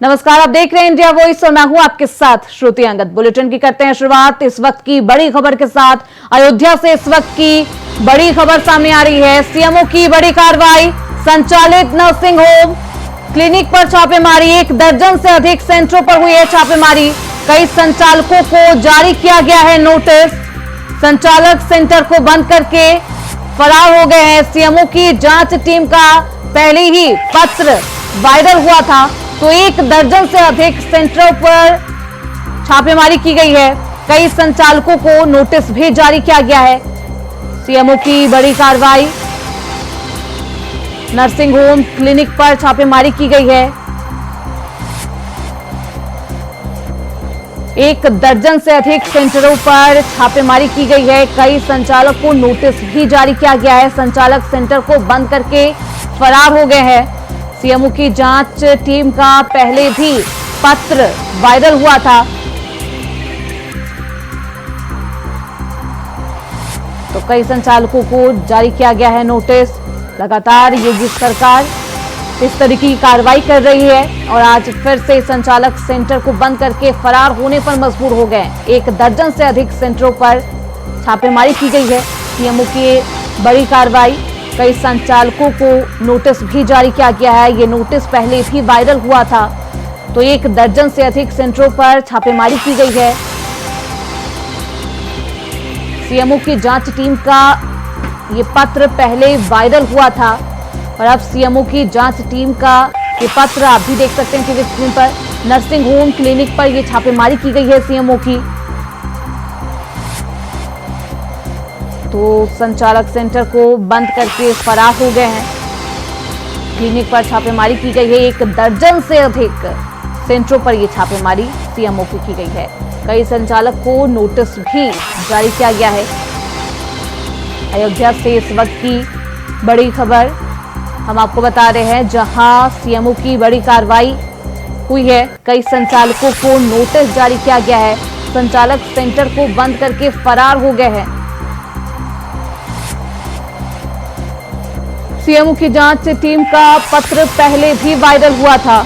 नमस्कार, आप देख रहे हैं इंडिया वॉइस और मैं हूं आपके साथ श्रुति अंगद। बुलेटिन की करते हैं शुरुआत इस वक्त की बड़ी खबर के साथ। अयोध्या से इस वक्त की बड़ी खबर सामने आ रही है। सीएमओ की बड़ी कार्रवाई, संचालित नर्सिंग होम क्लिनिक पर छापेमारी। 1 दर्जन से अधिक सेंटरों पर हुई है छापेमारी। कई संचालकों को जारी किया गया है नोटिस। संचालक सेंटर को बंद करके फरार हो गए हैं। सीएमओ की जांच टीम का पहले ही पत्र वायरल हुआ था, तो 1 दर्जन से अधिक सेंटरों पर छापेमारी की गई है। कई संचालकों को नोटिस भी जारी किया गया है। सीएमओ की बड़ी कार्रवाई, नर्सिंग होम क्लिनिक पर छापेमारी की गई है। 1 दर्जन से अधिक सेंटरों पर छापेमारी की गई है। कई संचालक को नोटिस भी जारी किया गया है। संचालक सेंटर को बंद करके फरार हो गए हैं। सीएमओ की जांच टीम का पहले भी पत्र वायरल हुआ था, तो कई संचालकों को जारी किया गया है नोटिस। लगातार योगी सरकार इस तरीके की कार्रवाई कर रही है और आज फिर से संचालक सेंटर को बंद करके फरार होने पर मजबूर हो गए। 1 दर्जन से अधिक सेंटरों पर छापेमारी की गई है। सीएमओ की बड़ी कार्रवाई, कई संचालकों को नोटिस भी जारी किया गया है। ये नोटिस पहले भी वायरल हुआ था, तो 1 दर्जन से अधिक सेंटरों पर छापेमारी की गई है। सीएमओ की जांच टीम का ये पत्र पहले वायरल हुआ था और अब सीएमओ की जांच टीम का ये पत्र आप भी देख सकते हैं टीवी स्क्रीन पर। नर्सिंग होम क्लिनिक पर ये छापेमारी की गई है सीएमओ की। तो संचालक सेंटर को बंद करके फरार हो गए हैं। क्लिनिक पर छापेमारी की गई है। 1 दर्जन से अधिक सेंटरों पर यह छापेमारी सीएमओ की गई है। कई संचालक को नोटिस भी जारी किया गया है। अयोध्या से इस वक्त की बड़ी खबर हम आपको बता रहे हैं, जहां सीएमओ की बड़ी कार्रवाई हुई है। कई संचालकों को नोटिस जारी किया गया है। संचालक सेंटर को बंद करके फरार हो गए हैं। सीएमओ की जांच टीम का पत्र पहले भी वायरल हुआ था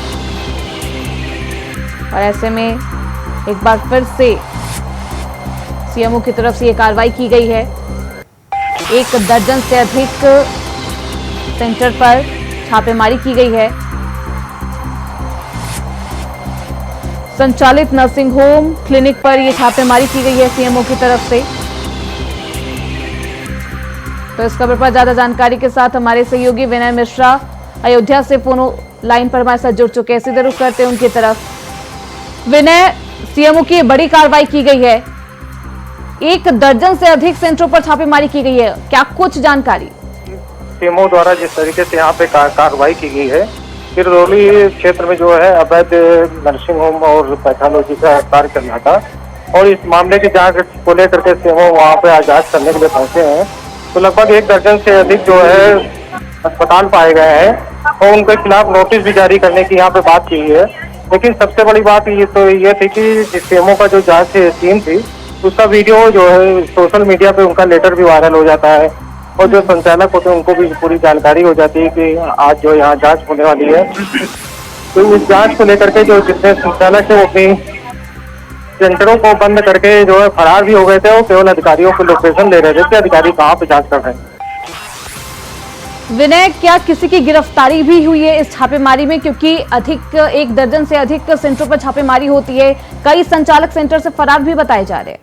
और ऐसे में एक बार फिर से सीएमओ की तरफ से यह कार्रवाई की गई है। 1 दर्जन से अधिक सेंटर पर छापेमारी की गई है। संचालित नर्सिंग होम क्लिनिक पर यह छापेमारी की गई है सीएमओ की तरफ से। तो इस खबर पर ज्यादा जानकारी के साथ हमारे सहयोगी विनय मिश्रा अयोध्या से फोन लाइन पर हमारे साथ जुड़ चुके हैं। सीधे रुख करते हैं उनकी तरफ। विनय, सीएमओ की बड़ी कार्रवाई की गई है। 1 दर्जन से अधिक सेंटरों पर छापेमारी की गई है, क्या कुछ जानकारी? सीएमओ द्वारा जिस तरीके से यहाँ पे कार्रवाई की गई है, किरदौली क्षेत्र में जो है अवैध नर्सिंग होम और पैथोलॉजी का कार्य चल रहा था और इस मामले की जांच को लेकर के सीएमओ वहाँ पे आज जांच करने के लिए पहुंचे हैं। तो लगभग 1 दर्जन से अधिक जो है अस्पताल पाए गए हैं और उनके खिलाफ नोटिस भी जारी करने की यहाँ पे बात की है। लेकिन सबसे बड़ी बात ये थी कि सीएमओ का जो जांच टीम थी उसका वीडियो जो है सोशल मीडिया पे उनका लेटर भी वायरल हो जाता है और जो संचालक होते हैं उनको भी पूरी जानकारी हो जाती है कि आज जो यहाँ जांच होने वाली है। तो इस जांच को लेकर के जो जितने संचालक है वो अपनी सेंटरों को बंद करके जो है फरार भी हो गए थे और केवल अधिकारियों को लोकेशन ले रहे थे कि अधिकारी कहाँ पे जांच कर रहे हैं। विनय, क्या किसी की गिरफ्तारी भी हुई है इस छापेमारी में? क्योंकि 1 दर्जन से अधिक सेंटरों पर छापेमारी होती है, कई संचालक सेंटर से फरार भी बताए जा रहे हैं।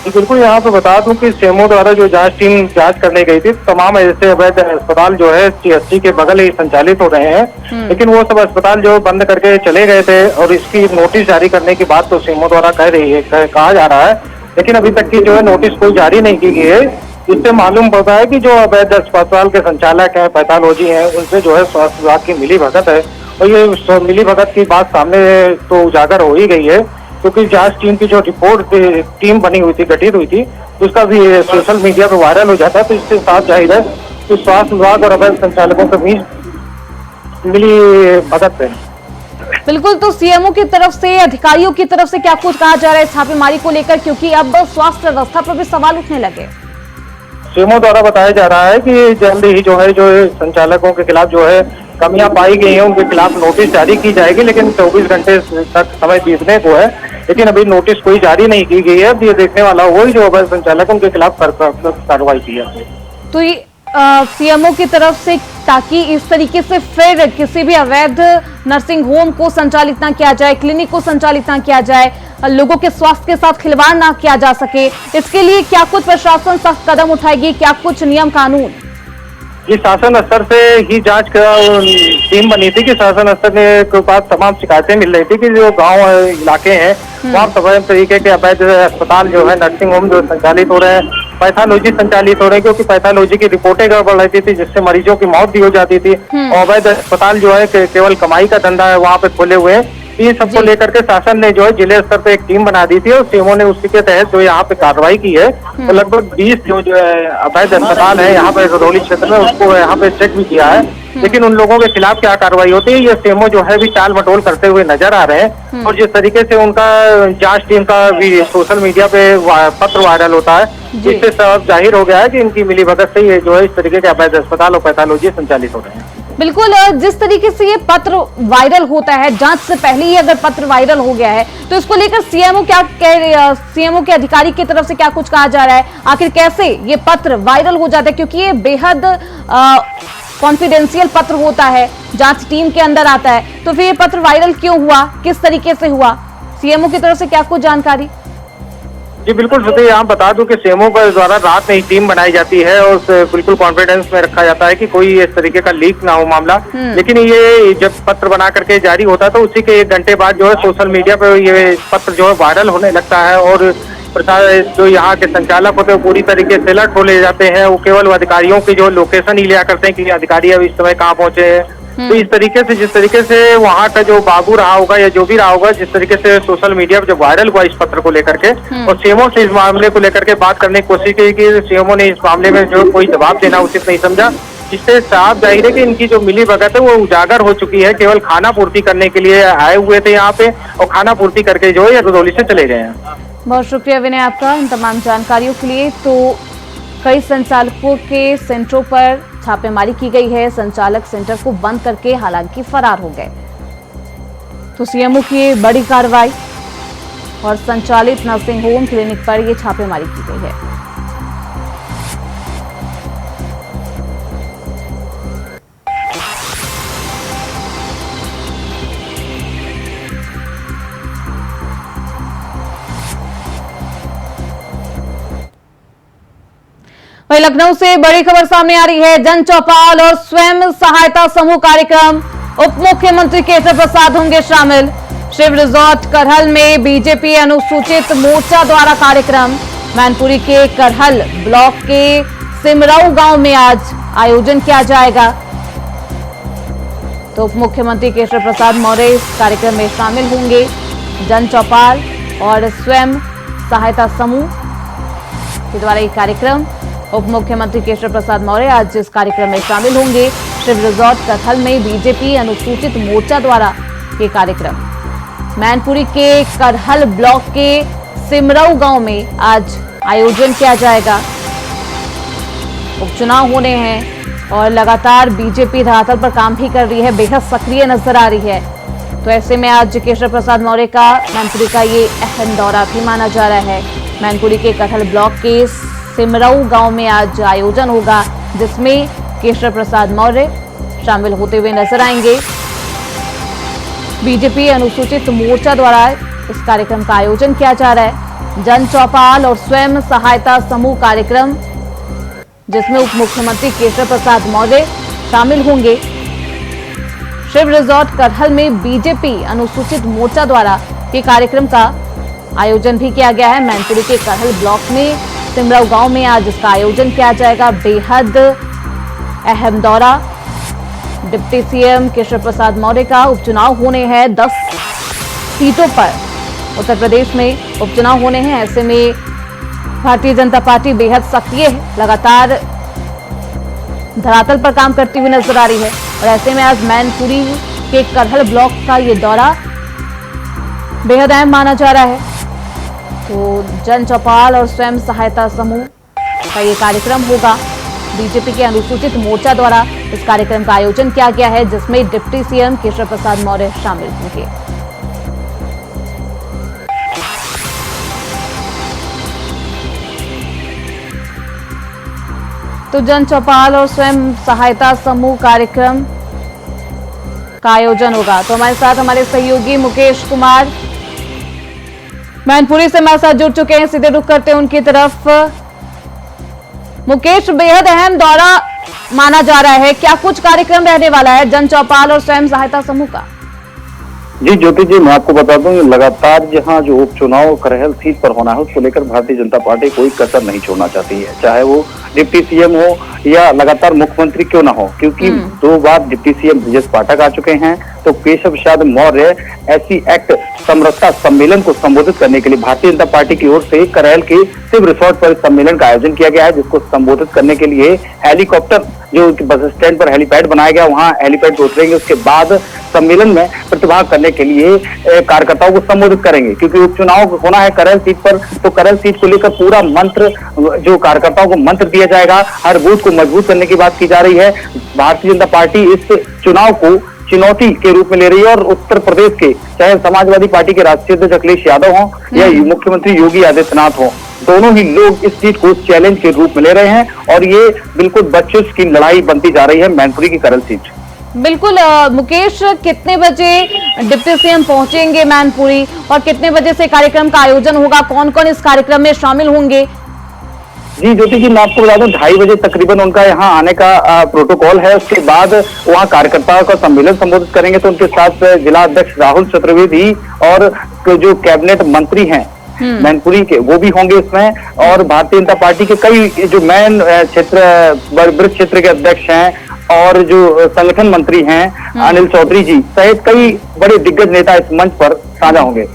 बिल्कुल, यहाँ पे बता दूं कि सीएमओ द्वारा जो जांच टीम जांच करने गई थी, तमाम ऐसे अवैध अस्पताल जो है सीएससी के बगल ही संचालित हो रहे हैं, लेकिन वो सब अस्पताल जो बंद करके चले गए थे और इसकी नोटिस जारी करने की बात तो सीएमओ द्वारा कहा जा रहा है, लेकिन अभी तक की जो है नोटिस कोई जारी नहीं की गई है। इससे मालूम पड़ता है कि जो अवैध अस्पताल के संचालक हैं, पैथोलॉजी हैं, उनसे जो है स्वास्थ्य विभाग की मिलीभगत है और ये मिलीभगत की बात सामने तो उजागर हो ही गई है, क्योंकि जांच टीम की जो रिपोर्ट टीम बनी हुई थी, गठित हुई थी, उसका भी सोशल मीडिया पर वायरल हो जाता है। तो इससे साफ जाहिर है कि स्वास्थ्य विभाग और अवैध संचालकों के बीच मिली भगत है। बिल्कुल, तो सीएमओ की तरफ से, अधिकारियों की तरफ से क्या कुछ कहा जा रहा है छापेमारी को लेकर, क्योंकि अब स्वास्थ्य व्यवस्था पर भी सवाल उठने लगे? सीएमओ द्वारा बताया जा रहा है कि जल्द ही जो संचालकों के खिलाफ जो है कमियां पाई गई हैं उनके खिलाफ नोटिस जारी की जाएगी, लेकिन 24 घंटे तक समय बीतने को है, लेकिन अभी नोटिस कोई जारी नहीं की गई है। अब ये देखने वाला वही जो अवैध संचालक उनके खिलाफ कार्रवाई की है। तो ये सीएमओ की तरफ से, ताकि इस तरीके से फिर किसी भी अवैध नर्सिंग होम को संचालित ना किया जाए, क्लिनिक को संचालित ना किया जाए, लोगों के स्वास्थ्य के साथ खिलवाड़ ना किया जा सके, इसके लिए क्या कुछ प्रशासन सख्त कदम उठाएगी, क्या कुछ नियम कानून? ये शासन स्तर से ही जांच का टीम बनी थी कि शासन स्तर के पास तमाम शिकायतें मिल रही थी कि जो गांव इलाके हैं वहाँ तमाम तरीके के अवैध अस्पताल जो है, नर्सिंग होम जो संचालित हो रहे हैं, पैथोलॉजी संचालित हो रहे हैं, क्योंकि पैथोलॉजी की रिपोर्टें गड़बड़ रहती थी जिससे मरीजों की मौत भी हो जाती थी। और अवैध अस्पताल जो है केवल कमाई का धंधा है वहाँ पे खोले हुए हैं। ये सबको लेकर के शासन ने जो है जिले स्तर पे एक टीम बना दी थी और सीएमओ ने उसी के तहत जो यहाँ पे कार्रवाई की है। तो लगभग 20 जो है अवैध अस्पताल है यहाँ पे रजौली क्षेत्र में, उसको यहाँ पे चेक भी किया है, लेकिन उन लोगों के खिलाफ क्या कार्रवाई होती है ये सीएमओ जो है भी टाल मटोल करते हुए नजर आ रहे हैं। और जिस तरीके से उनका जांच टीम का भी सोशल मीडिया पे पत्र वायरल होता है, जिससे सब जाहिर हो गया है कि इनकी मिलीभगत से ये जो है इस तरीके के अवैध अस्पताल और पैथोलॉजी संचालित हो रहे हैं। बिल्कुल, जिस तरीके से ये पत्र वायरल होता है, जांच से पहले ही अगर पत्र वायरल हो गया है, तो इसको लेकर सीएमओ क्या कह रहे हैं? सीएमओ के अधिकारी की तरफ से क्या कुछ कहा जा रहा है? आखिर कैसे ये पत्र वायरल हो जाता है, क्योंकि ये बेहद कॉन्फिडेंशियल पत्र होता है, जांच टीम के अंदर आता है, तो फिर ये पत्र वायरल क्यों हुआ, किस तरीके से हुआ, सीएमओ की तरफ से क्या कुछ जानकारी? जी बिल्कुल श्रुति, यहाँ बता दूं कि सीएमओ के द्वारा रात में ही टीम बनाई जाती है और बिल्कुल कॉन्फिडेंस में रखा जाता है कि कोई इस तरीके का लीक ना हो मामला। लेकिन ये जब पत्र बना करके जारी होता है तो उसी के 1 घंटे बाद जो है सोशल मीडिया पे ये पत्र जो है वायरल होने लगता है और जो यहाँ के संचालक होते हैं पूरी तरीके से अलर्ट हो ले जाते हैं। वो केवल अधिकारियों की जो लोकेशन ही लिया करते हैं कि अधिकारी अब इस समय कहाँ पहुंचे हैं। तो इस तरीके से जिस तरीके से वहाँ का जो बाबू रहा होगा या जो भी रहा होगा, जिस तरीके से सोशल मीडिया पर जब वायरल हुआ इस पत्र को लेकर के और सीएमओ से इस मामले को लेकर के बात करने की कोशिश की कि सीएमओ ने इस मामले में जो कोई जवाब देना उचित नहीं समझा, जिससे साफ जाहिर है कि इनकी जो मिलीभगत है वो उजागर हो चुकी है। केवल खाना पूर्ति करने के लिए आए हुए थे यहाँ पे और खाना पूर्ति करके जो है रजौली से चले गए हैं। बहुत शुक्रिया विनय आपका इन तमाम जानकारियों के लिए। तो कई संचालकों के सेंटरों पर छापेमारी की गई है, संचालक सेंटर को बंद करके हालांकि फरार हो गए। तो सीएमओ की बड़ी कार्रवाई और संचालित नर्सिंग होम क्लिनिक पर यह छापेमारी की गई है। वहीं लखनऊ से बड़ी खबर सामने आ रही है। जन चौपाल और स्वयं सहायता समूह कार्यक्रम, उप मुख्यमंत्री केशव प्रसाद होंगे शामिल। शिव रिजॉर्ट करहल में बीजेपी अनुसूचित मोर्चा द्वारा कार्यक्रम। मैनपुरी के करहल ब्लॉक के सिमराऊ गांव में आज आयोजन किया जाएगा। तो उप मुख्यमंत्री केशव प्रसाद मौर्य इस कार्यक्रम में शामिल होंगे। जन चौपाल और स्वयं सहायता समूह के द्वारा ये कार्यक्रम, उप मुख्यमंत्री केशव प्रसाद मौर्य आज इस कार्यक्रम में शामिल होंगे। शिव रिजॉर्ट करहल में बीजेपी अनुसूचित मोर्चा द्वारा ये कार्यक्रम। मैनपुरी के करहल ब्लॉक के सिमराऊ गांव में आज आयोजन किया जाएगा। उपचुनाव होने हैं और लगातार बीजेपी धरातल पर काम भी कर रही है, बेहद सक्रिय नजर आ रही है। तो ऐसे में आज केशव प्रसाद मौर्य का मैनपुरी का ये अहम दौरा भी माना जा रहा है। मैनपुरी के करहल ब्लॉक के सिमराऊ गांव में आज आयोजन होगा, जिसमें केशव प्रसाद मौर्य शामिल होते हुए नजर आएंगे। बीजेपी अनुसूचित मोर्चा द्वारा इस कार्यक्रम का आयोजन किया जा रहा है। जन चौपाल और स्वयं सहायता समूह कार्यक्रम, जिसमें उप मुख्यमंत्री केशव प्रसाद मौर्य शामिल होंगे। शिव रिजॉर्ट करहल में बीजेपी अनुसूचित मोर्चा द्वारा ये कार्यक्रम का आयोजन भी किया गया है। मैनपुरी के करहल ब्लॉक में सिमराऊ गांव में आज इसका आयोजन किया जाएगा। बेहद अहम दौरा। डिप्टी सीएम केशव प्रसाद मौर्य का उपचुनाव होने हैं 10 सीटों पर, उत्तर प्रदेश में उपचुनाव होने हैं। ऐसे में भारतीय जनता पार्टी बेहद सक्रिय है, लगातार धरातल पर काम करती हुई नजर आ रही है। और ऐसे में आज मैनपुरी के करहल ब्लॉक का ये दौरा बेहद अहम माना जा रहा है। तो जन चौपाल और स्वयं सहायता समूह का ये कार्यक्रम होगा बीजेपी के अनुसूचित मोर्चा द्वारा इस कार्यक्रम का आयोजन किया गया है, जिसमें डिप्टी सीएम केशव प्रसाद मौर्य शामिल होंगे। तो जन चौपाल और स्वयं सहायता समूह कार्यक्रम का आयोजन होगा। तो हमारे साथ हमारे सहयोगी मुकेश कुमार मैनपुरी से हमारे साथ जुड़ चुके हैं, सीधे रुख करते हैं उनकी तरफ। मुकेश, बेहद अहम दौरा माना जा रहा है, क्या कुछ कार्यक्रम रहने वाला है जन चौपाल और स्वयं सहायता समूह का? जी ज्योति जी, मैं आपको बता दूं, लगातार जहां जो उपचुनाव करहल सीट पर होना है उसको लेकर भारतीय जनता पार्टी कोई कसर नहीं छोड़ना चाहती है, चाहे वो डिप्टी सीएम हो या लगातार मुख्यमंत्री क्यों ना हो, क्योंकि 2 बार डिप्टी सीएम ब्रजेश पाठक आ चुके हैं। तो केशव प्रसाद मौर्य एससी एक्ट समरसता सम्मेलन को संबोधित करने के लिए भारतीय जनता पार्टी की ओर से करहल के शिव रिसोर्ट पर सम्मेलन का आयोजन किया गया है, जिसको संबोधित करने के लिए हेलीकॉप्टर जो बस स्टैंड पर हेलीपैड बनाया गया, वहां हेलीपैड पे उतरेंगे। उसके बाद सम्मेलन में प्रतिभाग करने के लिए कार्यकर्ताओं को संबोधित करेंगे, क्योंकि उपचुनाव होना है करहल सीट पर। तो करहल सीट को लेकर पूरा मंत्र जो कार्यकर्ताओं को मंत्र दिया जाएगा, हर बूथ को मजबूत करने की बात की जा रही है। भारतीय जनता पार्टी इस चुनाव को चुनौती के रूप में ले रही है और उत्तर प्रदेश के चाहे समाजवादी पार्टी के राष्ट्रीय अध्यक्ष अखिलेश यादव हों या मुख्यमंत्री योगी आदित्यनाथ हों, दोनों ही लोग इस सीट को चैलेंज के रूप में ले रहे हैं और ये बिल्कुल बच्चों की लड़ाई बनती जा रही है मैनपुरी की करहल सीट। बिल्कुल मुकेश, कितने बजे डिप्टी सीएम पहुंचेंगे मैनपुरी और कितने बजे से कार्यक्रम का आयोजन होगा, कौन कौन इस कार्यक्रम में शामिल होंगे? जी ज्योति जी, मैं आपको बता दूं 2:30 बजे तकरीबन उनका यहाँ आने का प्रोटोकॉल है। उसके बाद वहाँ कार्यकर्ताओं का सम्मेलन संबोधित करेंगे। तो उनके साथ जिला अध्यक्ष राहुल चतुर्वेदी और जो कैबिनेट मंत्री हैं मैनपुरी के, वो भी होंगे इसमें। और भारतीय जनता पार्टी के कई जो मैन क्षेत्र ब्रज क्षेत्र के अध्यक्ष हैं और जो संगठन मंत्री हैं अनिल चौधरी जी सहित कई बड़े दिग्गज नेता इस मंच पर साझा होंगे।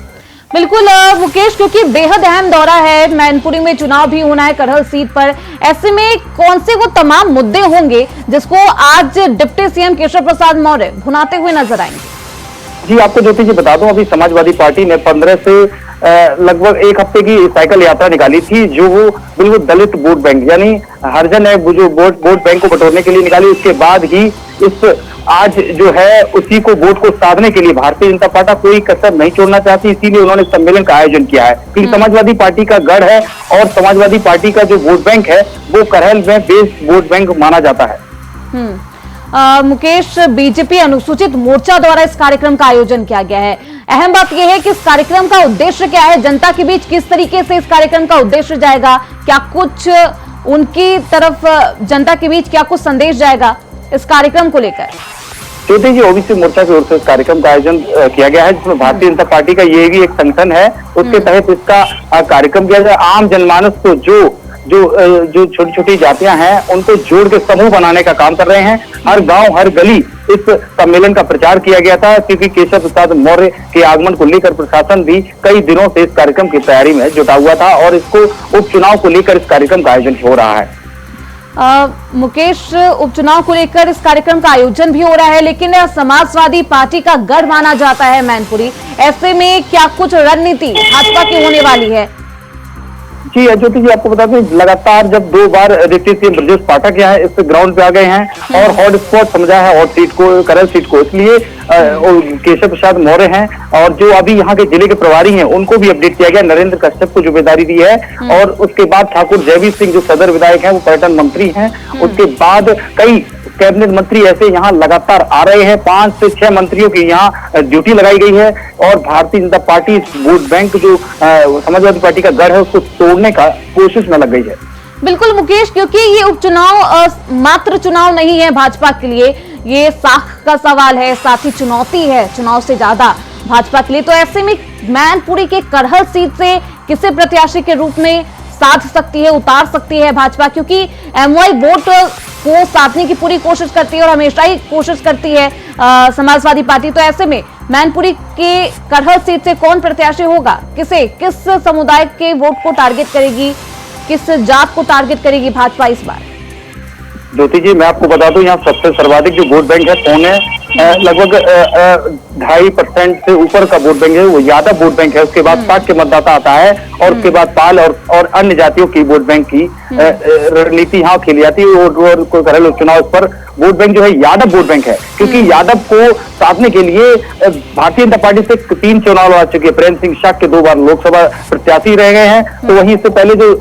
बिल्कुल मुकेश, क्योंकि बेहद अहम दौरा है, मैनपुरी में चुनाव भी होना है करहल सीट पर, ऐसे में कौन से वो तमाम मुद्दे होंगे जिसको आज डिप्टी सीएम केशव प्रसाद मौर्य भुनाते हुए नजर आएंगे? जी आपको ज्योति जी बता दूं, अभी समाजवादी पार्टी ने 15 से लगभग 1 हफ्ते की साइकिल यात्रा निकाली थी, जो वो बिल्कुल दलित वोट बैंक यानी हरिजन है जो वोट बैंक को बटोरने के लिए निकाली। उसके बाद ही इस आज जो है उसी को वोट को साधने के लिए भारतीय जनता पार्टी कोई कसर नहीं छोड़ना चाहती, इसीलिए उन्होंने सम्मेलन का आयोजन किया है। क्योंकि समाजवादी पार्टी का गढ़ है और समाजवादी पार्टी का जो वोट बैंक है वो करहल में बेस वोट बैंक माना जाता है। मुकेश, बीजेपी अनुसूचित मोर्चा द्वारा इस कार्यक्रम का आयोजन किया गया है। अहम बात यह है कि इस कार्यक्रम का उद्देश्य क्या है, जनता के बीच किस तरीके से इस कार्यक्रम का उद्देश्य जाएगा, क्या कुछ उनकी तरफ जनता के बीच क्या कुछ संदेश जाएगा इस कार्यक्रम को लेकर? ज्योति जी, ओबीसी मोर्चा की ओर से इस कार्यक्रम का आयोजन किया गया है, जिसमें भारतीय जनता पार्टी का ये भी एक संगठन है, उसके तहत इसका कार्यक्रम किया जाए। आम जनमानस को जो छोटी छोटी जातियां हैं उनको जोड़ के समूह बनाने का काम कर रहे हैं। हर गांव हर गली इस सम्मेलन का प्रचार किया गया था, क्योंकि केशव प्रसाद मौर्य के आगमन को लेकर प्रशासन भी कई दिनों से इस कार्यक्रम की तैयारी में जुटा हुआ था और इसको उपचुनाव को लेकर इस कार्यक्रम का आयोजन हो रहा है। मुकेश, उपचुनाव को लेकर इस कार्यक्रम का आयोजन भी हो रहा है, लेकिन समाजवादी पार्टी का गढ़ माना जाता है मैनपुरी, ऐसे में क्या कुछ रणनीति भाजपा की होने वाली है? जी ज्योति जी, आपको बता दें, लगातार जब 2 बार डिप्टी सीएम ब्रजेश पाठक यहाँ इस ग्राउंड पे आ गए हैं और हॉट स्पॉट समझा है हॉट सीट को, करहल सीट को, इसलिए केशव प्रसाद मौर्य हैं और जो अभी यहाँ के जिले के प्रभारी हैं उनको भी अपडेट किया गया, नरेंद्र कश्यप को जिम्मेदारी दी है। और उसके बाद ठाकुर जयवीर सिंह जो सदर विधायक हैं वो पर्यटन मंत्री हैं। उसके बाद कई कैबिनेट मंत्री ऐसे यहाँ लगातार आ रहे हैं, 5 से 6 मंत्रियों की यहाँ ड्यूटी लगाई गई है और Bharatiya Janata party vote bank जो समाजवादी पार्टी का गढ़ है उसको तोड़ने का कोशिश में लग गई है। बिल्कुल मुकेश, क्योंकि ये उपचुनाव मात्र चुनाव नहीं है भाजपा के लिए, ये साख का सवाल है, साथ ही चुनौती है चुनाव से ज्यादा भाजपा के लिए। तो ऐसे में मैनपुरी के करहल सीट से किसे प्रत्याशी के रूप में साध सकती है, उतार सकती है भाजपा, क्योंकि एमवाई वोट को साधने की पूरी कोशिश करती है और हमेशा ही कोशिश करती है समाजवादी पार्टी। तो ऐसे में मैनपुरी के करहल सीट से कौन प्रत्याशी होगा, किस समुदाय के वोट को टारगेट करेगी, किस जात को टारगेट करेगी भाजपा इस बार? ज्योति जी, मैं आपको बता दूं, यहाँ सबसे सर्वाधिक जो वोट बैंक है लगभग 2.5% से ऊपर का वोट बैंक है, वो यादव वोट बैंक है। उसके बाद शाक्य मतदाता आता है और उसके बाद पाल और अन्य जातियों की वोट बैंक की रणनीति यहाँ खेली जाती है। और करेल उपचुनाव पर वोट बैंक जो है यादव वोट बैंक है, क्योंकि यादव को साधने के लिए भारतीय जनता पार्टी से 3 चुनाव लड़ चुके। प्रेम सिंह शाक्य 2 बार लोकसभा प्रत्याशी रह गए हैं, तो वहीं इससे पहले जो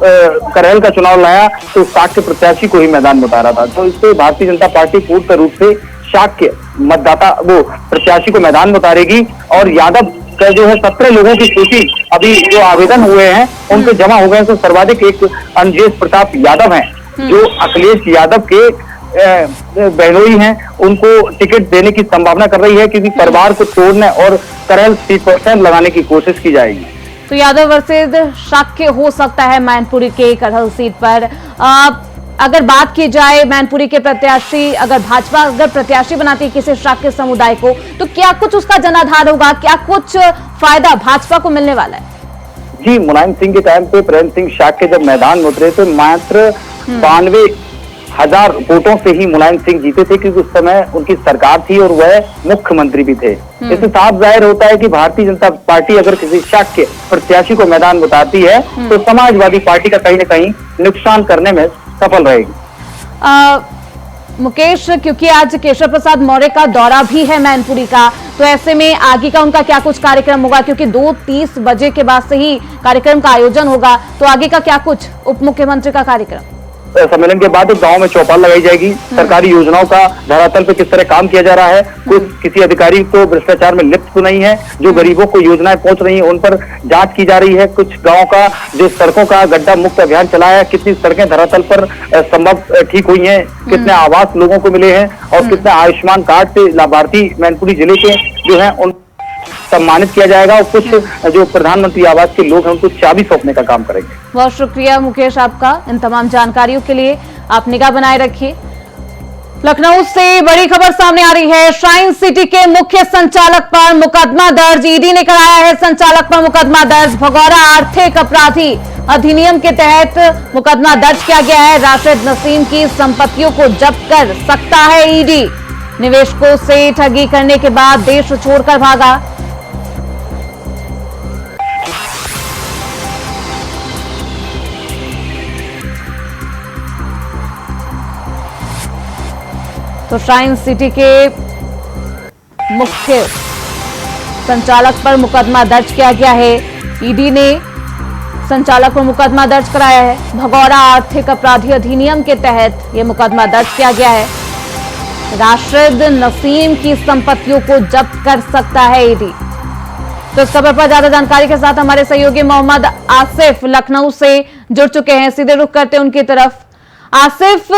करेल का चुनाव लाया तो शाक्य प्रत्याशी को ही मैदान में उतारा था। तो इससे भारतीय जनता पार्टी पूर्ण रूप से शाक्य मतदाता वो प्रत्याशी को मैदान में उतारेगी। और यादव का जो है 17 लोगों की सूची अभी जो आवेदन हुए हैं उनके जमा हो गए, तो सर्वाधिक एक अंजेश प्रताप यादव हैं जो अखिलेश यादव के बहनोई हैं, उनको टिकट देने की संभावना कर रही है, क्योंकि परिवार को तोड़ने और करेल सीट पर लगाने की कोशिश की जाएगी। तो यादव वर्सेज शाक्य हो सकता है मैनपुरी के करहल सीट पर। अगर बात की जाए मैनपुरी के प्रत्याशी, अगर भाजपा अगर प्रत्याशी बनाती है किसी शाक्य समुदाय को, तो क्या कुछ उसका जनाधार होगा, क्या कुछ फायदा भाजपा को मिलने वाला है? जी, मुलायम सिंह के टाइम पे प्रेम सिंह शाक्य जब मैदान में उतरे थे मात्र 92,000 वोटों से ही मुलायम सिंह जीते थे, क्योंकि उस समय उनकी सरकार थी और वह मुख्यमंत्री भी थे। इससे साफ जाहिर होता है कि भारतीय जनता पार्टी अगर किसी शाक्य प्रत्याशी को मैदान में उतारती है तो समाजवादी पार्टी का कहीं न कहीं नुकसान करने में सफल रहेगी। मुकेश, क्योंकि आज केशव प्रसाद मौर्य का दौरा भी है मैनपुरी का, तो ऐसे में आगे का उनका क्या कुछ कार्यक्रम होगा, क्योंकि 2:30 बजे के बाद से ही कार्यक्रम का आयोजन होगा, तो आगे का क्या कुछ उप मुख्यमंत्री का कार्यक्रम? सम्मेलन के बाद गांव में चौपाल लगाई जाएगी, सरकारी योजनाओं का धरातल पे किस तरह काम किया जा रहा है, किसी अधिकारी को भ्रष्टाचार में लिप्त तो नहीं है, जो गरीबों को योजनाएं पहुंच रही हैं उन पर जांच की जा रही है। कुछ गांव का जो सड़कों का गड्ढा मुक्त अभियान चलाया है, कितनी सड़कें धरातल पर संभव ठीक हुई हैं, कितने आवास लोगों को मिले हैं और कितने आयुष्मान कार्ड से लाभार्थी मैनपुरी जिले के जो है उन सम्मानित किया जाएगा। और कुछ जो प्रधानमंत्री आवास के लोग हैं उनको चाबी सौंपने का काम करेंगे। बहुत शुक्रिया मुकेश आपका इन तमाम जानकारियों के लिए। आप निगाह बनाए रखिए। लखनऊ से बड़ी खबर सामने आ रही है। श्राइन सिटी के मुख्य संचालक पर मुकदमा दर्ज, ईडी ने कराया है संचालक पर मुकदमा दर्ज। भगौरा आर्थिक अपराधी अधिनियम के तहत मुकदमा दर्ज किया गया है। राशिद नसीम की संपत्तियों को जब्त कर सकता है ईडी। निवेशकों से ठगी करने के बाद देश छोड़कर भागा। तो श्राइन सिटी के मुख्य संचालक पर मुकदमा दर्ज किया गया है। ईडी ने संचालक पर मुकदमा दर्ज कराया है। भगौरा आर्थिक अपराधी अधिनियम के तहत यह मुकदमा दर्ज किया गया है। राशिद नसीम की संपत्तियों को जब्त कर सकता है ईडी। तो इस खबर पर ज्यादा जानकारी के साथ हमारे सहयोगी मोहम्मद आसिफ लखनऊ से जुड़ चुके हैं। सीधे रुख करते हैं उनकी तरफ। आसिफ,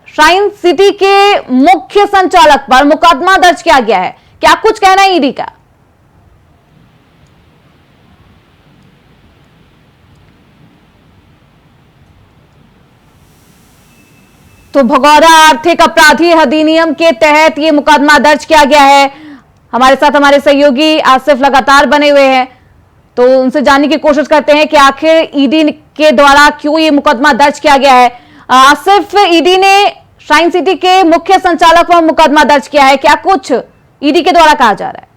श्राइन सिटी के मुख्य संचालक पर मुकदमा दर्ज किया गया है, क्या कुछ कहना है ईडी का? तो भगौरा आर्थिक अपराधी अधिनियम के तहत यह मुकदमा दर्ज किया गया है। हमारे साथ हमारे सहयोगी आसिफ लगातार बने हुए हैं, तो उनसे जानने की कोशिश करते हैं कि आखिर ईडी के द्वारा क्यों ये मुकदमा दर्ज किया गया है। आसिफ, ईडी ने श्राइन सिटी के मुख्य संचालक पर मुकदमा दर्ज किया है, क्या कुछ ईडी के द्वारा कहा जा रहा है?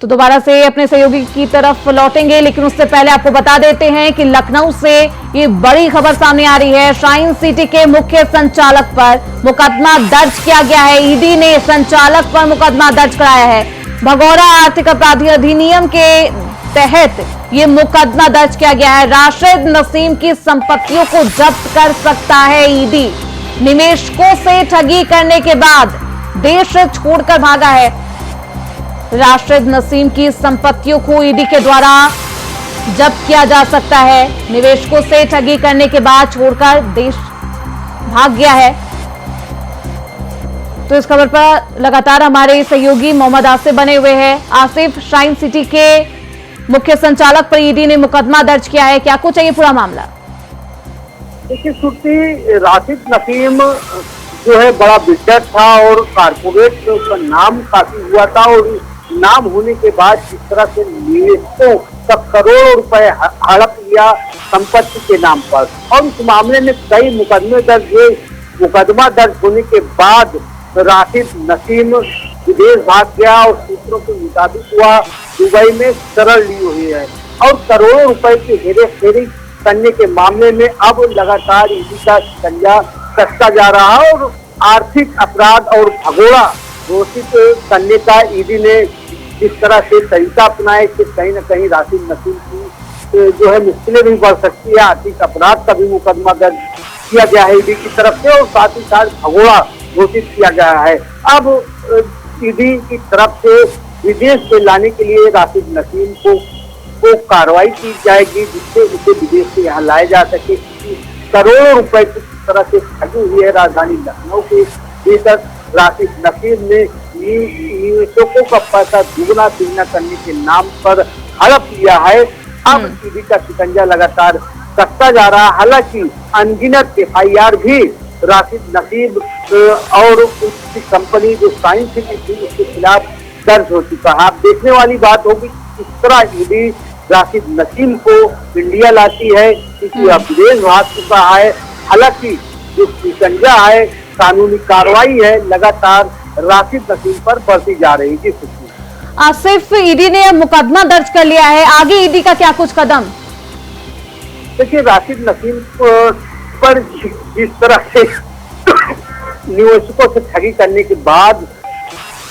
तो दोबारा से अपने सहयोगी की तरफ लौटेंगे, लेकिन उससे पहले आपको बता देते हैं कि लखनऊ से ये बड़ी खबर सामने आ रही है। श्राइन सिटी के मुख्य संचालक पर मुकदमा दर्ज किया गया है। ईडी ने संचालक पर मुकदमा दर्ज कराया है। भगौरा आर्थिक अपराधी अधिनियम के तहत ये मुकदमा दर्ज किया गया है। राशिद नसीम की संपत्तियों को जब्त कर सकता है ईडी। निवेशकों से ठगी करने के बाद देश छोड़कर भागा है। राशिद नसीम की संपत्तियों को ईडी के द्वारा जब्त किया जा सकता है। निवेशकों से ठगी करने के बाद छोड़कर देश भाग गया है। तो इस खबर पर लगातार हमारे सहयोगी मोहम्मद आसिफ बने हुए हैं। आसिफ, श्राइन सिटी के मुख्य संचालक पर ईडी ने मुकदमा दर्ज किया है, क्या कुछ है ये पूरा मामला? देखिए सुर्ती, राशिद नसीम जो है बड़ा बिल्डर था और कारपोरेट का नाम काफी हुआ था, और नाम होने के बाद जिस तरह से निवेशकों का करोड़ों रुपए हड़प लिया, संपत्ति के नाम पर। और इस मामले में कई मुकदमे दर्ज हुए। मुकदमा दर्ज होने के बाद राशिद नसीम विदेश भाग गया और सूत्रों के मुताबिक हुआ दुबई में शरण ली हुई है और करोड़ों रुपए की हेराफेरी करने के मामले में अब लगातार ईडी का शिकंजा कसता जा रहा है और आर्थिक अपराध और भगोड़ा घोषित करने का ईडी ने जिस तरह से तरीका अपनाया इससे कहीं न कहीं राशिद नसीम की जो है मुश्किलें भी बढ़ सकती है। आर्थिक अपराध का भी मुकदमा दर्ज किया गया है ईडी की तरफ से और साथ ही साथ भगोड़ा घोषित किया गया है। अब ईडी की तरफ से विदेश से लाने के लिए राशिद नसीम को कार्रवाई की जाएगी जिससे उसे विदेश से यहाँ लाया जा सके। करोड़ों रुपए की तरह से ठगी हुई है राजधानी लखनऊ के भीतर। राशिद नसीम ने निवेशकों का पैसा दुगना तिगुना करने के नाम पर हड़प लिया है। अब ईडी का शिकंजा लगातार कसता जा रहा है। हालांकि अनगिनत FIR भी राशिद नसीब और उसकी कंपनी जो साइंस सिटी थी उसके खिलाफ दर्ज हो चुका है। अब देखने वाली बात होगी किस तरह ईडी राशिद नसीम को इंडिया लाती है क्योंकि अब विदेश भाग चुका है। हालांकि जो शिकंजा है कानूनी कार्रवाई है लगातार राशिद नसीम पर बढ़ती जा रही है। आसिफ, ईडी ने मुकदमा दर्ज कर लिया है, आगे ईडी का क्या कुछ कदम? देखिए राशिद नसीम पर जिस तरह से निवेशकों से ठगी करने के बाद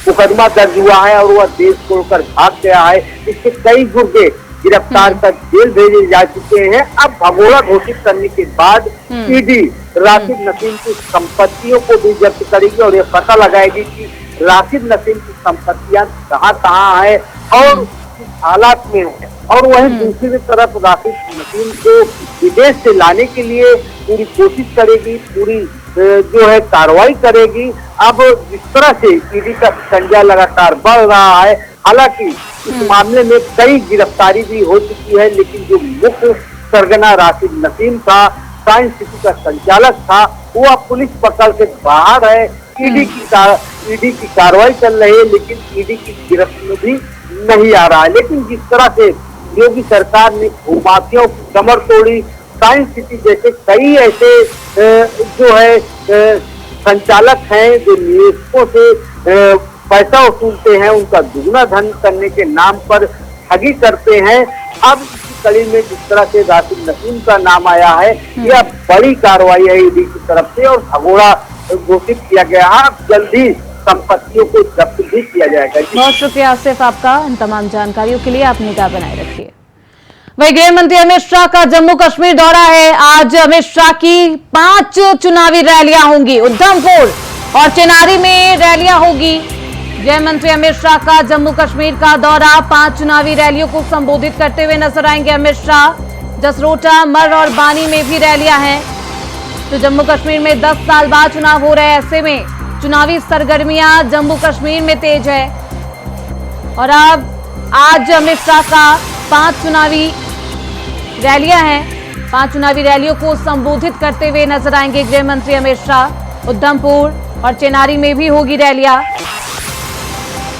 मुकदमा दर्ज हुआ है और वह देश छोड़कर भाग गया है, इसके कई गुर्दे गिरफ्तार कर जेल भेजे जा चुके हैं। अब भगोड़ा घोषित करने के बाद ईडी राशिद नसीम की संपत्तियों को भी जब्त करेगी और यह पता लगाएगी कि राशिद नसीम की संपत्तियां कहाँ है और किस हालात में है। और वहीं दूसरी तरफ राशिद नसीम को विदेश से लाने के लिए पूरी कोशिश करेगी, पूरी जो है कार्रवाई करेगी। अब जिस तरह से ईडी का शिकंजा लगातार बढ़ रहा है, हालांकि इस मामले में कई गिरफ्तारी भी हो चुकी है, लेकिन जो मुख्य सरगना राशिद नसीम था, साइंस सिटी का संचालक था, वो अब पुलिस पकड़ से बाहर है। ईडी की कार्रवाई चल रही है लेकिन ईडी की गिरफ्त में भी नहीं आ रहा है। लेकिन जिस तरह से योगी सरकार ने भूमाफियाओं की कमर तोड़ी, साइंस सिटी जैसे कई ऐसे जो है संचालक हैं जो निवेशकों से पैसा वसूलते हैं, उनका दुगना धन करने के नाम पर ठगी करते हैं। अब इसी कड़ी में जिस तरह से राशिद नसीम का नाम आया है, यह बड़ी कार्रवाई है ईडी की तरफ से और भगोड़ा घोषित किया गया है। अब जल्दी संपत्तियों को जब्त भी किया जाएगा। बहुत शुक्रिया आसिफ आपका इन तमाम जानकारियों के लिए। आप निगाह बनाए रखिए। वही गृह मंत्री अमित शाह का जम्मू कश्मीर दौरा है। आज अमित शाह की 5 चुनावी रैलियां होंगी। उधमपुर और चेनारी में रैलियां होगी। गृह मंत्री अमित शाह का जम्मू कश्मीर का दौरा, 5 चुनावी रैलियों को संबोधित करते हुए नजर आएंगे अमित शाह। जसरोटा, मर और बानी में भी रैलियां हैं। तो जम्मू कश्मीर में 10 साल बाद चुनाव हो रहे हैं, ऐसे में चुनावी सरगर्मियां जम्मू कश्मीर में तेज है। और अब आज अमित शाह का 5 चुनावी रैलियां हैं। 5 चुनावी रैलियों को संबोधित करते हुए नजर आएंगे गृह मंत्री अमित शाह। उधमपुर और चेनारी में भी होगी रैलियां।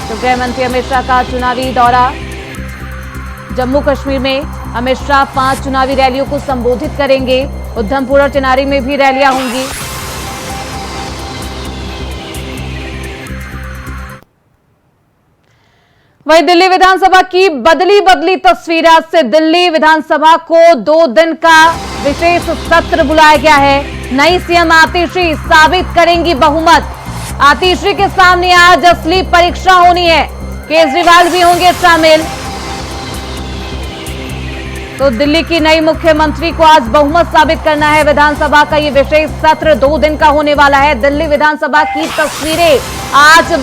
तो गृह मंत्री अमित शाह का चुनावी दौरा जम्मू कश्मीर में, अमित शाह 5 चुनावी रैलियों को संबोधित करेंगे। उधमपुर और चेनारी में भी रैलियां होंगी। वही दिल्ली विधानसभा की बदली तस्वीर। आज से दिल्ली विधानसभा को 2 दिन का विशेष सत्र बुलाया गया है। नई सीएम आतिशी साबित करेंगी बहुमत। आतिशी के सामने आज असली परीक्षा होनी है। केजरीवाल भी होंगे शामिल। तो दिल्ली की नई मुख्यमंत्री को आज बहुमत साबित करना है। विधानसभा का ये विशेष सत्र 2 दिन का होने वाला है। दिल्ली विधानसभा की तस्वीरें आज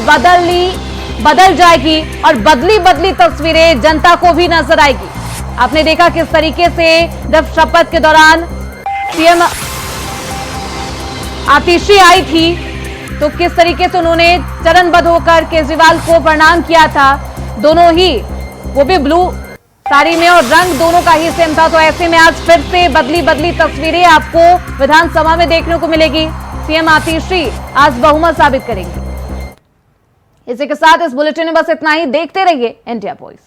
बदल जाएगी और बदली तस्वीरें जनता को भी नजर आएगी। आपने देखा किस तरीके से जब शपथ के दौरान सीएम आतिशी आई थी तो किस तरीके से उन्होंने चरणबद्ध होकर केजरीवाल को प्रणाम किया था। दोनों ही, वो भी ब्लू साड़ी में, और रंग दोनों का ही सेम था। तो ऐसे में आज फिर से बदली तस्वीरें आपको विधानसभा में देखने को मिलेगी। सीएम आतिशी आज बहुमत साबित करेंगे। इसी के साथ इस बुलेटिन में बस इतना ही। देखते रहिए इंडिया वॉइस।